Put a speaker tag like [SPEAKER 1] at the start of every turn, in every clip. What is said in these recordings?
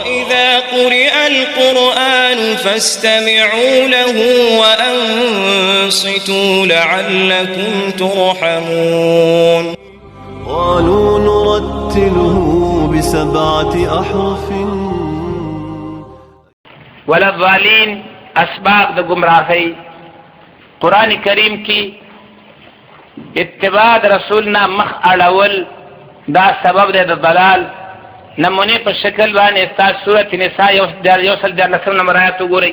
[SPEAKER 1] وإذا قرئ القرآن فاستمعوا له وأنصتوا لعلكم ترحمون
[SPEAKER 2] قالوا نرتله ب7 أحرف
[SPEAKER 3] ولا الضالين اسباب د گمراهی قرآن کریم کی اتباع رسولنا مخ اړول دا سبب دی د ضلال نمونه په شکل باندې تاسو سورۃ نساء یو سل 13 نمبر آیات وګورئ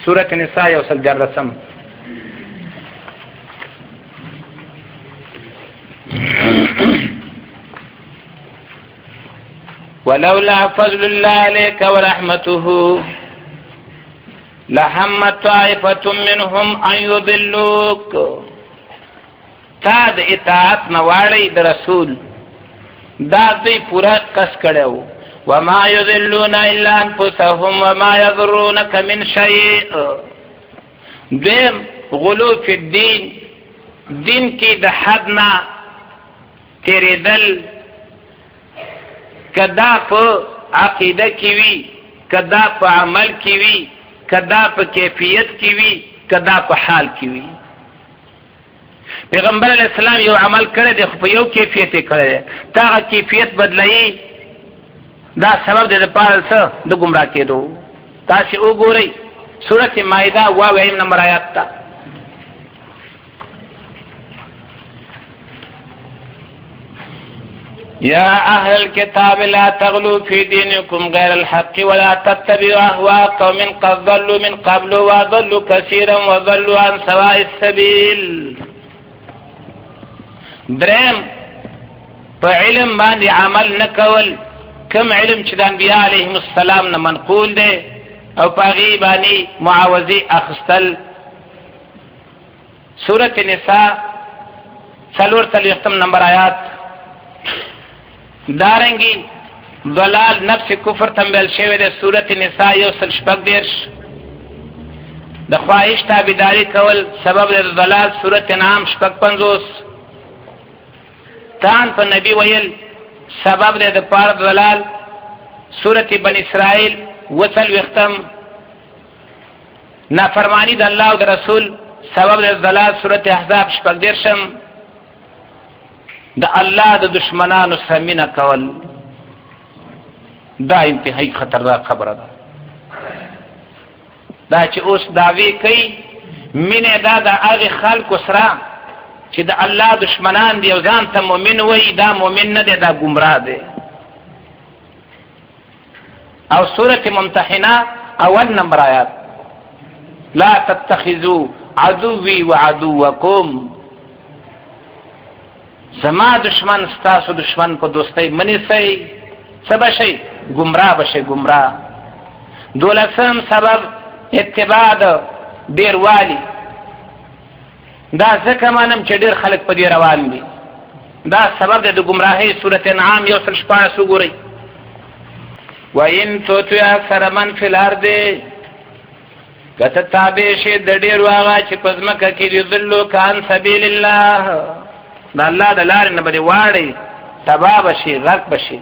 [SPEAKER 3] سورۃ نساء یو سل 13 ولولا فضل الله عليك ورحمته لهمت طائفة منهم ان يضلوك تا د اطاعت نواړی د رسول دا دوی پورا کس کړو وما يضلون الا انفسهم وما يضرونك من شيء دیم غلو فی الدین دین کی د حدنا تیریدل کدا په عقیده کی وی کدا په عمل کی وی کدا په کیفیت کی وی کدا په حال کی وی پیغمبر علیہ السلام یو عمل کړی دی خو په یو کیفیت کړی دی دا کیفیت بدلایي دا سبب دی د پاره څه د گمراه کېدو تاسو وګورئ سورۃ مائده 22 نمبر آیات تا يا أهل الكتاب لا تغلوا في دينكم غير الحق ولا تتبعوا أهواء قوم قد ضلوا من قبل وضلوا كثيرا وضلوا عن سواء السبيل درم په علم باندې عمل نکول کم علم چې د انبیاء علیهم السلام نه منقول دی او پاغي باندې معاوضه اخستل سورۃ نساء 43 نمبر آیات دارنگی ضلال نفس کفر تنبیل شوی ده سورۃ نساء یو سل 14 د خواهش تابعداري کول سبب د ضلال سورۃ انعام 55 تان په نبی ویل سبب د پاره ضلال سورۃ بنی اسرائیل وصل وختم نافرمانی د الله او د رسول سبب د ضلال سورۃ احزاب 14 د الله د دشمنانو سمینه کول دا انتهایی خطرناک خبره ده دا چې اوس داوی کوي مینه دا د هغه خلکو سره چې د الله دشمنان دی او ځان ته مؤمن وایي دا مؤمن نه دی دا گمراه دی او سورۃ ممتحنه اول نمبر آیات لا تتخذوا عدوي وعدوكم زما دشمن ستاسو دشمن په دوستۍ منی سي سبا شي گمراه بشي گمراه دولسم سبب اتباع د ډیر والی دا ځکه مانم چې ډیر خلک په دې روان دي دا سبب د گمراهۍ سورۃ انعام یو سل 14 وګورئ وَإِن تُطِعْ أَكْثَرَ مَنْ فِي الْأَرْضِ کته تابع شي د ډیر واغه چې پزماکه کې یذلوا عن سبیل الله دا الله د لارې نه بده واړی تبا بشي غرق بشي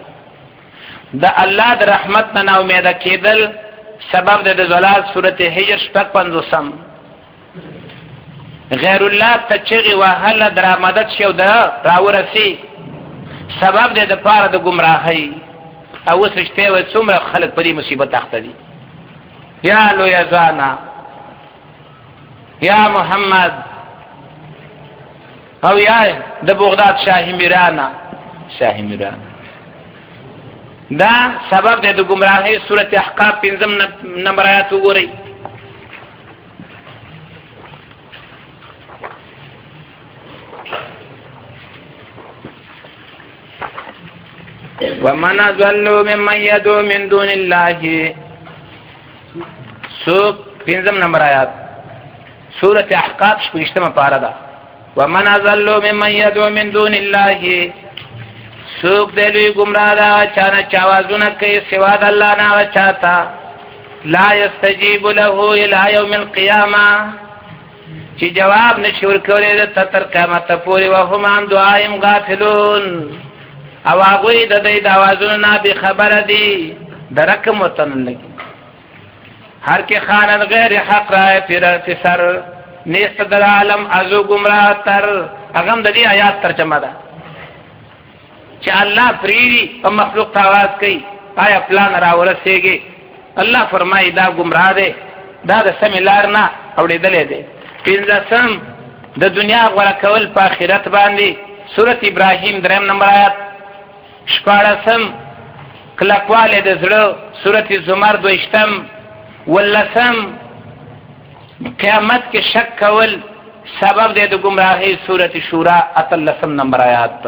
[SPEAKER 3] دا الله د رحمت نه امید کېدل سبب د ضلال سورته هجر 55 غیر الله تچغي وهله درآمدت شو دا راورسي سبب د پاره د گمراهۍ او وسشته و څومره خلک په دې مصیبت اخته دي یا لو یا زانا یا محمد او یا د بغداد شاهی میرانا دا سبب د گمراهی سورۃ احقاف 5 نمبر آیات وګورئ ومن أضل ممن يدعو من دون الله سوق 5 نمبر آیات سورۃ احقاف 5 پارہ دا ومن أضل ممن يدعو من دون الله سوق دلوی گمراه دا چانا چاوازونه کوي سوا د الله نه چاته لا يستجيب له الى يوم القيامه چې جواب نشي ورکولی د تر قیامته پورې وهم عن دعاهم غافلون او هغوی د دوی د اوازونو نه بېخبره دي درکم ورته نه لګي هر که خواند غیر حق رای پی سر نیست در عالم ازو گمراه تر هغه هم د دې آیات ترجمه ده چې الله پریری په مخلوق ته آواز کوي آیا پلان راورسېږي الله فرمایي دا گمراه دی دا د سمې لار نه اورېدلی دی پنځم د دنیا غوره کول په آخرت باندې سورت ابراهیم 3 نمبر آیات شپاړسم کلکوالی د زړه سورت زمر 20 ولسم قیامت کې شک کول سبب دی د ګمراهۍ سورت شورا 18 نمبر آیات